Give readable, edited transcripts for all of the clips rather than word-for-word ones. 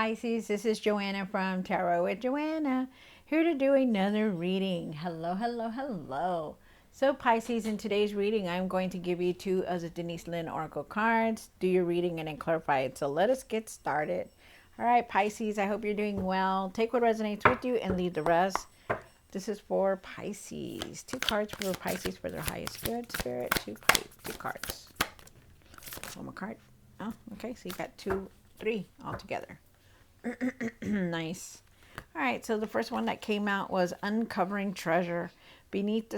Pisces, this is Joanna from Tarot with Joanna, here to do another reading. Hello, hello, hello. So Pisces, in today's reading, I'm going to give you two of the Denise Lynn Oracle cards. Do your reading and then clarify it. So let us get started. All right, Pisces, I hope you're doing well. Take what resonates with you and leave the rest. This is for Pisces. Two cards for Pisces for their highest good. Spirit, two cards. One more card. Oh, okay, so you got three altogether. Nice. All right, so the first one that came out was uncovering treasure. Beneath the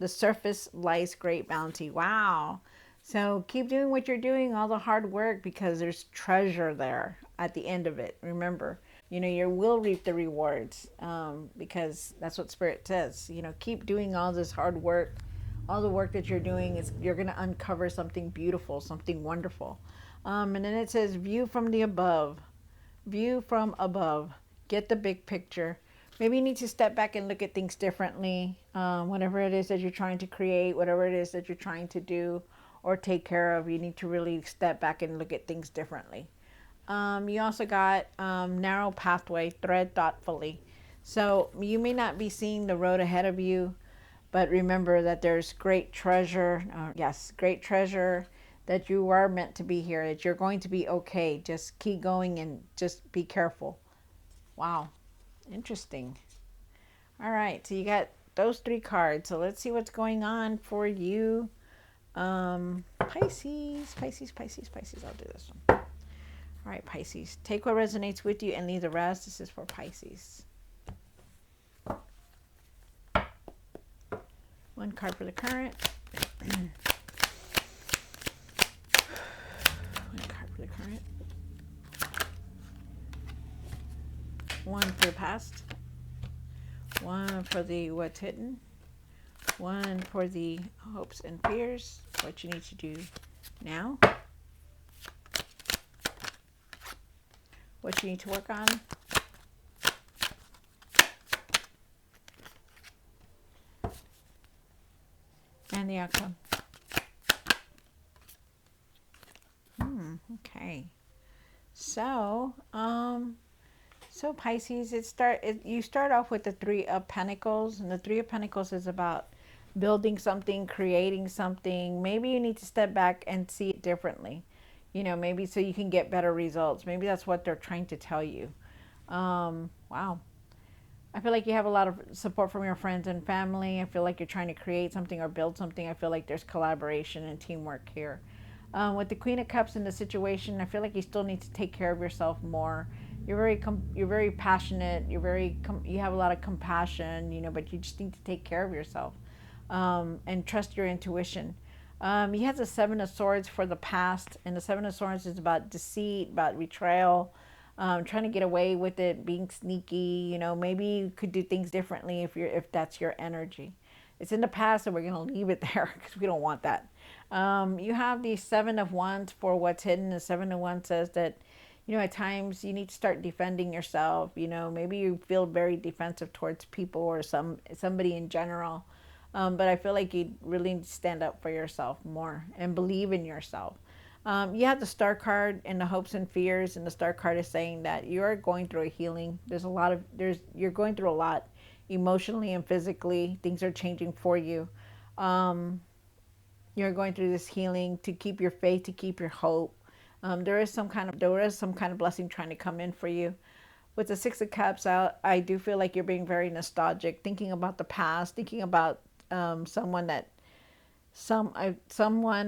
surface lies great bounty. Wow. So keep doing what you're doing, all the hard work, because there's treasure there at the end of it. Remember, you will reap the rewards, because that's what Spirit says. Keep doing all this hard work. All the work that you're doing is you're going to uncover something beautiful, something wonderful. And then it says, view from the above. View from above. Get the big picture. Maybe you need to step back and look at things differently. Whatever it is that you're trying to create, whatever it is that you're trying to do or take care of, you need to really step back and look at things differently. You also got narrow pathway, tread thoughtfully. So you may not be seeing the road ahead of you, but remember that there's great treasure. Yes, great treasure, that you are meant to be here, that you're going to be okay. Just keep going and just be careful. Wow. Interesting. All right. So you got those three cards. So let's see what's going on for you. Pisces, Pisces, Pisces, Pisces. I'll do this one. All right, Pisces. Take what resonates with you and leave the rest. This is for Pisces. One card for the current. One card for the current. One for the past. One for the what's hidden. One for the hopes and fears. What you need to do now. What you need to work on. And the outcome. Okay. So, Pisces, you start off with the Three of Pentacles, and the Three of Pentacles is about building something, creating something. Maybe you need to step back and see it differently. Maybe so you can get better results. Maybe that's what they're trying to tell you. Wow. I feel like you have a lot of support from your friends and family. I feel like you're trying to create something or build something. I feel like there's collaboration and teamwork here. With the Queen of Cups in the situation, I feel like you still need to take care of yourself more. You're very passionate. You have a lot of compassion, but you just need to take care of yourself, and trust your intuition. You have the Seven of Swords for the past, and the Seven of Swords is about deceit, about betrayal. Trying to get away with it, being sneaky. Maybe you could do things differently if that's your energy. It's in the past, and we're going to leave it there because we don't want that. You have the Seven of Wands for what's hidden. The Seven of Wands says that, at times you need to start defending yourself. Maybe you feel very defensive towards people or somebody in general. But I feel like you really need to stand up for yourself more and believe in yourself. You have the Star card and the hopes and fears, and the Star card is saying that you're going through a healing. You're going through a lot emotionally and physically. Things are changing for you. You're going through this healing to keep your faith, to keep your hope. There is some kind of blessing trying to come in for you. With the Six of Cups out, I do feel like you're being very nostalgic, thinking about the past, thinking about someone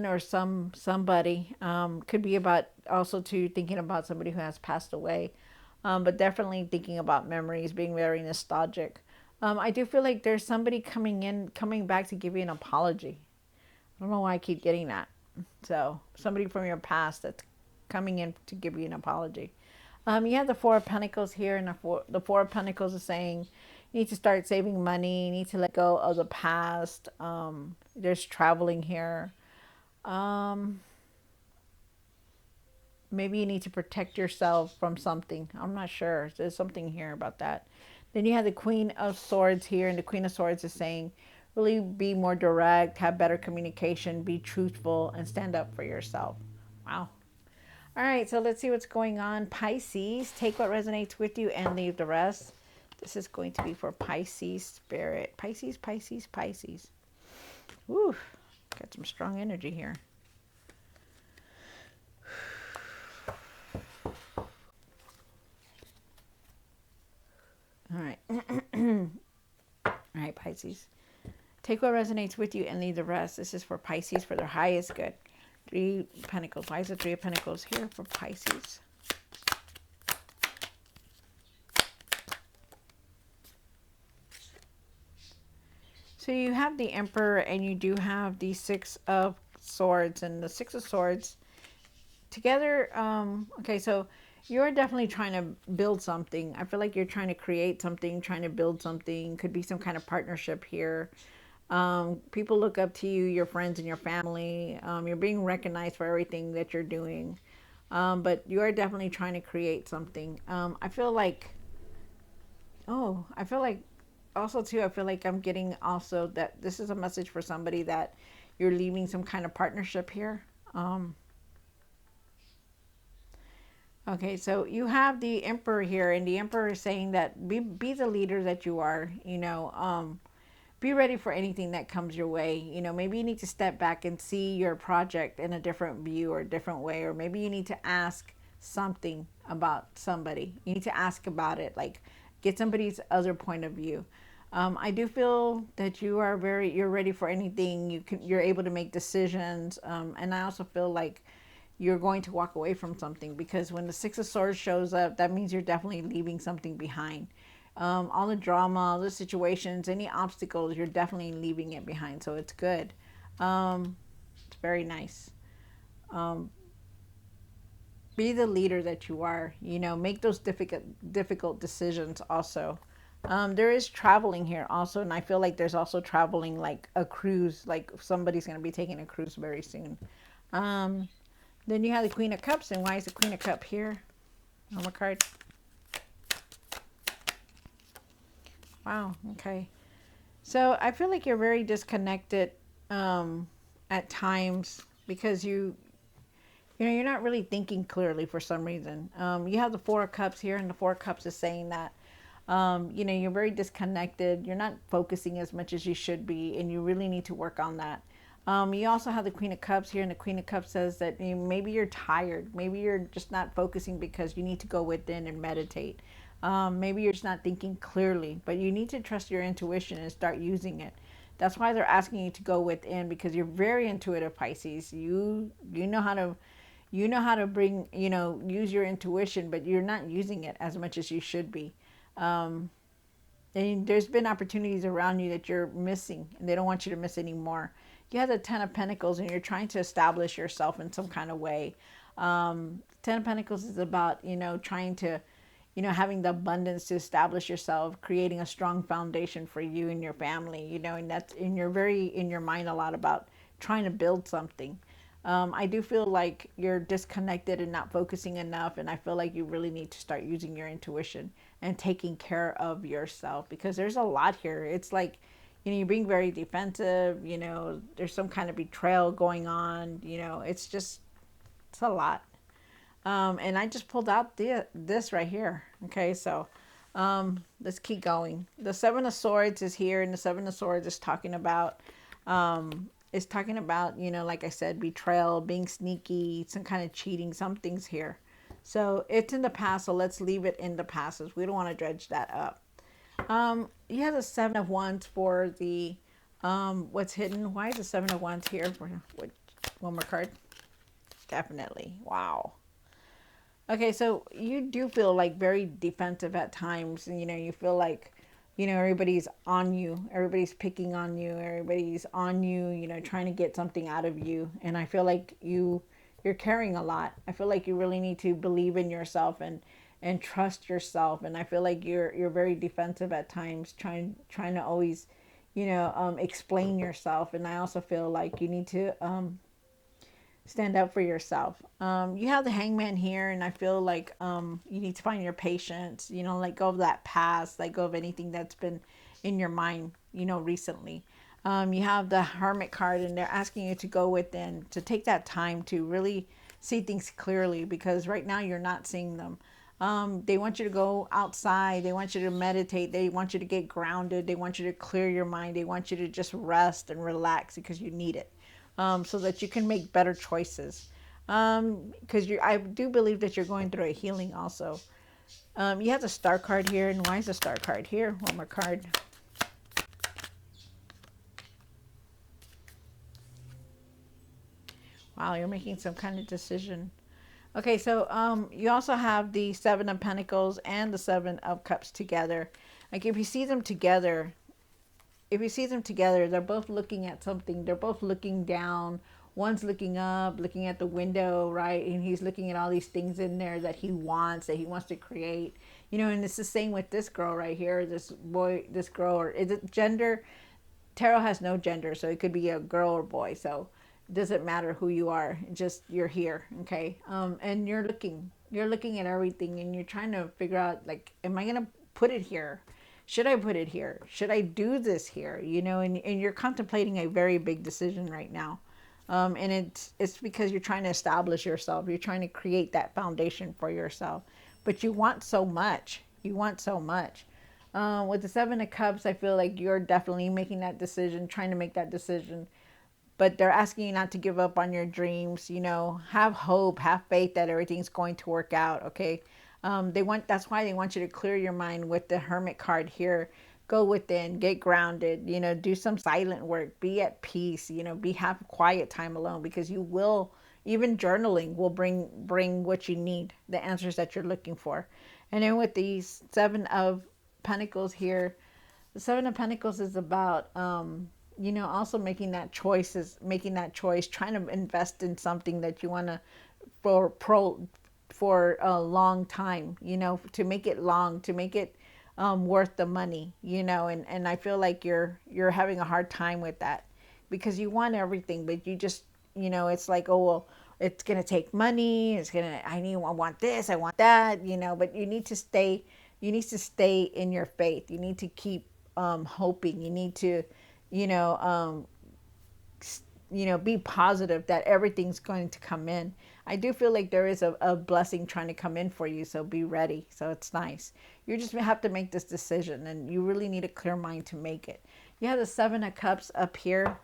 or somebody, could be about also too thinking about somebody who has passed away, but definitely thinking about memories, being very nostalgic. I do feel like there's somebody coming back to give you an apology. I don't know why I keep getting that. So somebody from your past that's coming in to give you an apology. You have the Four of Pentacles here, and the Four of Pentacles is saying you need to start saving money. You need to let go of the past. There's traveling here. Maybe you need to protect yourself from something. I'm not sure. There's something here about that. Then you have the Queen of Swords here, and the Queen of Swords is saying really be more direct, have better communication, be truthful, and stand up for yourself. Wow. All right, so let's see what's going on. Pisces, take what resonates with you and leave the rest. This is going to be for Pisces spirit. Pisces, Pisces, Pisces. Woo, got some strong energy here. All right. All right, Pisces. Take what resonates with you and leave the rest. This is for Pisces for their highest good. Three Pentacles. Why is the Three of Pentacles here for Pisces? So you have the Emperor and you do have the Six of Swords. And the Six of Swords together, okay, so you're definitely trying to build something. I feel like you're trying to create something, trying to build something. Could be some kind of partnership here. People look up to you, your friends and your family. You're being recognized for everything that you're doing. But you are definitely trying to create something. I feel like, I feel like also too, I feel like I'm getting also that this is a message for somebody that you're leaving some kind of partnership here. Okay, so you have the Emperor here, and the Emperor is saying that be the leader that you are. Be ready for anything that comes your way. Maybe you need to step back and see your project in a different view or a different way, or maybe you need to ask something about somebody. You need to ask about it, like get somebody's other point of view. I do feel that you're ready for anything. You're able to make decisions, and I also feel like you're going to walk away from something, because when the Six of Swords shows up, that means you're definitely leaving something behind. All the drama, all the situations, any obstacles, you're definitely leaving it behind. So it's good. It's very nice. Um, be the leader that you are. Make those difficult decisions. Also, there is traveling here also, and I feel like there's also traveling like a cruise. Like somebody's going to be taking a cruise very soon. Um, Then you have the Queen of Cups. And why is the Queen of Cups here on the card? Wow. Okay. So I feel like you're very disconnected at times, because you're not really thinking clearly for some reason. You have the Four of Cups here, and the Four of Cups is saying that you're very disconnected. You're not focusing as much as you should be, and you really need to work on that. You also have the Queen of Cups here, and the Queen of Cups says that maybe you're tired. Maybe you're just not focusing because you need to go within and meditate. Maybe you're just not thinking clearly, but you need to trust your intuition and start using it. That's why they're asking you to go within, because you're very intuitive, Pisces. You know how to bring, use your intuition, but you're not using it as much as you should be. Um, and there's been opportunities around you that you're missing, and they don't want you to miss anymore. You have the Ten of Pentacles, and you're trying to establish yourself in some kind of way. Ten of Pentacles is about, trying to, having the abundance to establish yourself, creating a strong foundation for you and your family, and that's, and you're very in your mind a lot about trying to build something. I do feel like you're disconnected and not focusing enough, and I feel like you really need to start using your intuition and taking care of yourself, because there's a lot here. It's like, you're being very defensive. There's some kind of betrayal going on. It's a lot. And I just pulled out this right here. Okay, so let's keep going. The Seven of Swords is here, and the Seven of Swords is talking about like I said, betrayal, being sneaky, some kind of cheating, something's here. So it's in the past, so let's leave it in the past, as we don't want to dredge that up. You have the Seven of Wands for the what's hidden. Why is the Seven of Wands here? For one more card. Definitely. Wow. Okay, so you do feel like very defensive at times. And, you feel like, everybody's on you. Everybody's picking on you. Everybody's on you, trying to get something out of you. And I feel like you're carrying a lot. I feel like you really need to believe in yourself and trust yourself. And I feel like you're very defensive at times, trying to always, explain yourself. And I also feel like you need to stand up for yourself. You have the Hangman here, and I feel like you need to find your patience. Let go of that past, let go of anything that's been in your mind, recently. You have the Hermit card, and they're asking you to go within, to take that time to really see things clearly, because right now you're not seeing them. They want you to go outside. They want you to meditate. They want you to get grounded. They want you to clear your mind. They want you to just rest and relax because you need it, so that you can make better choices. Because I do believe that you're going through a healing also. You have the star card here, and why is the star card here? One more card. Wow, you're making some kind of decision. Okay, so you also have the Seven of Pentacles and the Seven of Cups together. Like if you see them together, they're both looking at something. They're both looking down. One's looking up, looking at the window, right? And he's looking at all these things in there that he wants, to create. And it's the same with this girl right here, this boy, this girl, or is it gender? Tarot has no gender, so it could be a girl or boy. So it doesn't matter who you are. Just you're here, okay? And you're looking at everything, and you're trying to figure out, like, am I gonna put it here? Should I put it here? Should I do this here? And you're contemplating a very big decision right now. And it's because you're trying to establish yourself. You're trying to create that foundation for yourself. But you want so much. You want so much. With the Seven of Cups, I feel like you're definitely making that decision, trying to make that decision. But they're asking you not to give up on your dreams. Have hope, have faith that everything's going to work out. Okay. That's why they want you to clear your mind with the Hermit card here. Go within, get grounded, do some silent work, be at peace, have quiet time alone, because you will, even journaling will bring what you need, the answers that you're looking for. And then with these Seven of Pentacles here, the Seven of Pentacles is about also making that choice, trying to invest in something that you want to for pro for a long time, to make it long, to make it worth the money, and I feel like you're having a hard time with that, because you want everything, but you just, it's like, oh, well, it's going to take money. I want this, I want that, but you need to stay in your faith. You need to keep hoping. You need to, you know, um, be positive that everything's going to come in. I do feel like there is a blessing trying to come in for you, so be ready. So it's nice. You just have to make this decision, and you really need a clear mind to make it. You have the Seven of Cups up here.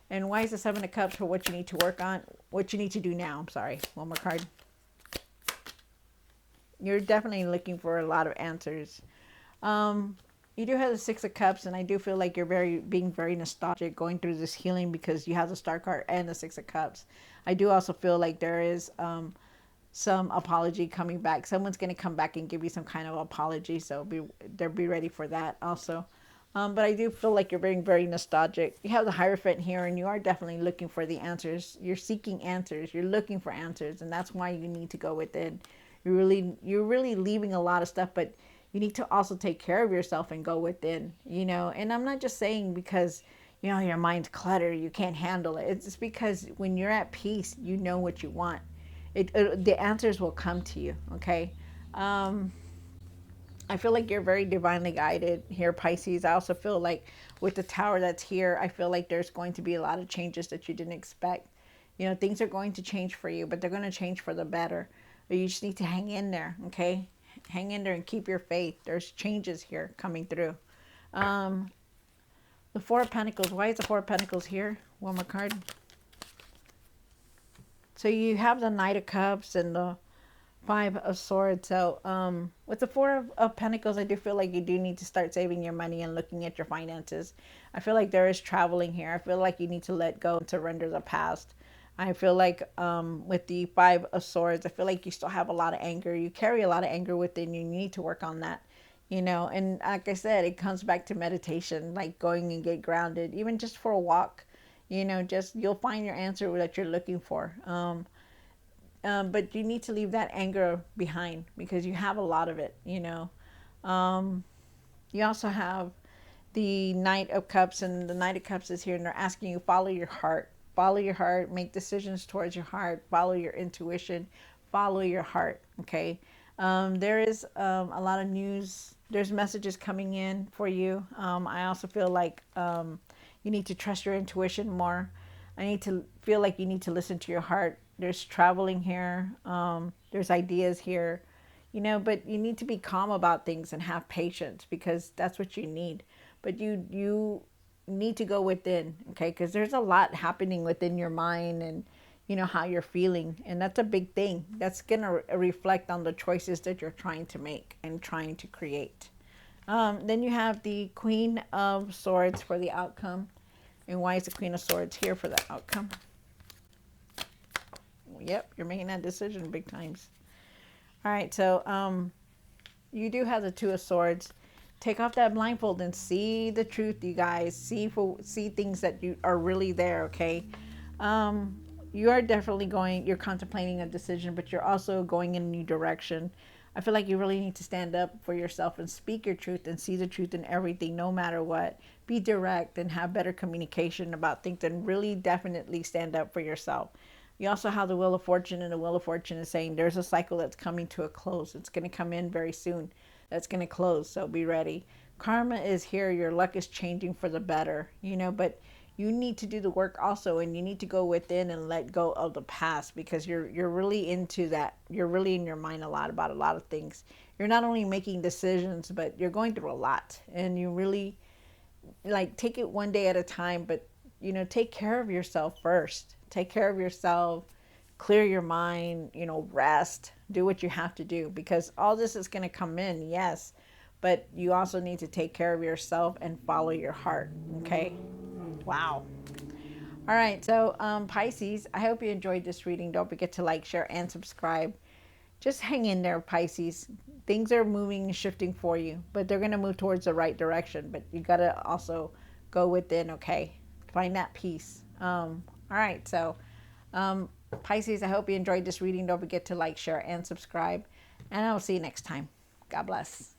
And why is the Seven of Cups? For what you need to work on, what you need to do now. I'm sorry. One more card. You're definitely looking for a lot of answers. You do have the Six of Cups, and I do feel like you're being very nostalgic, going through this healing, because you have the Star card and the Six of Cups. I do also feel like there is some apology coming back. Someone's going to come back and give you some kind of apology, so be ready for that also. But I do feel like you're being very nostalgic. You have the Hierophant here, and you are definitely looking for the answers. You're seeking answers. You're looking for answers, and that's why you need to go within. You're really leaving a lot of stuff, but you need to also take care of yourself and go within. And I'm not just saying because your mind's cluttered, you can't handle it. It's just because when you're at peace, you know what you want. The answers will come to you. Okay. I feel like you're very divinely guided here, Pisces. I also feel like with the Tower that's here, I feel like there's going to be a lot of changes that you didn't expect. Things are going to change for you, but they're going to change for the better. But you just need to hang in there, okay? Hang in there and keep your faith. There's changes here coming through. The Four of Pentacles. Why is the Four of Pentacles here? One more card. So you have the Knight of Cups and the Five of Swords. So with the Four of Pentacles, I do feel like you do need to start saving your money and looking at your finances. I feel like there is traveling here. I feel like you need to let go and surrender the past. I feel like with the Five of Swords, I feel like you still have a lot of anger. You carry a lot of anger within you. You need to work on that. And like I said, it comes back to meditation, like going and get grounded, even just for a walk. Just you'll find your answer that you're looking for. But you need to leave that anger behind, because you have a lot of it. You also have the Knight of Cups, and the Knight of Cups is here, and they're asking you, follow your heart. Follow your heart, make decisions towards your heart, follow your intuition, follow your heart, okay? There is a lot of news. There's messages coming in for you. I also feel like you need to trust your intuition more. I need to feel like you need to listen to your heart. There's traveling here. There's ideas here, but you need to be calm about things and have patience because that's what you need. But you need to go within, okay? Because there's a lot happening within your mind and how you're feeling, and that's a big thing. That's gonna reflect on the choices that you're trying to make and trying to create. Then you have the Queen of Swords for the outcome. And why is the Queen of Swords here for the outcome? Yep, you're making that decision big times. All right, so you do have the Two of Swords. Take off that blindfold and see the truth, you guys. See things that you are really there, okay? You are definitely you're contemplating a decision, but you're also going in a new direction. I feel like you really need to stand up for yourself and speak your truth and see the truth in everything, no matter what. Be direct and have better communication about things and really definitely stand up for yourself. You also have the Wheel of Fortune, and the Wheel of Fortune is saying there's a cycle that's coming to a close. It's going to come in very soon. That's going to close, so be ready. Karma is here. Your luck is changing for the better, but you need to do the work also, and you need to go within and let go of the past because you're really into that. You're really in your mind a lot about a lot of things. You're not only making decisions, but you're going through a lot, and you really take it one day at a time, but take care of yourself first. Take care of yourself, clear your mind, rest, do what you have to do because all this is going to come in, yes, but you also need to take care of yourself and follow your heart, okay? Wow. All right, so Pisces, I hope you enjoyed this reading. Don't forget to like, share, and subscribe. Just hang in there, Pisces. Things are moving and shifting for you, but they're going to move towards the right direction. But you got to also go within, okay? Find that peace. All right, so Pisces, I hope you enjoyed this reading. Don't forget to like, share, and subscribe. And I will see you next time. God bless.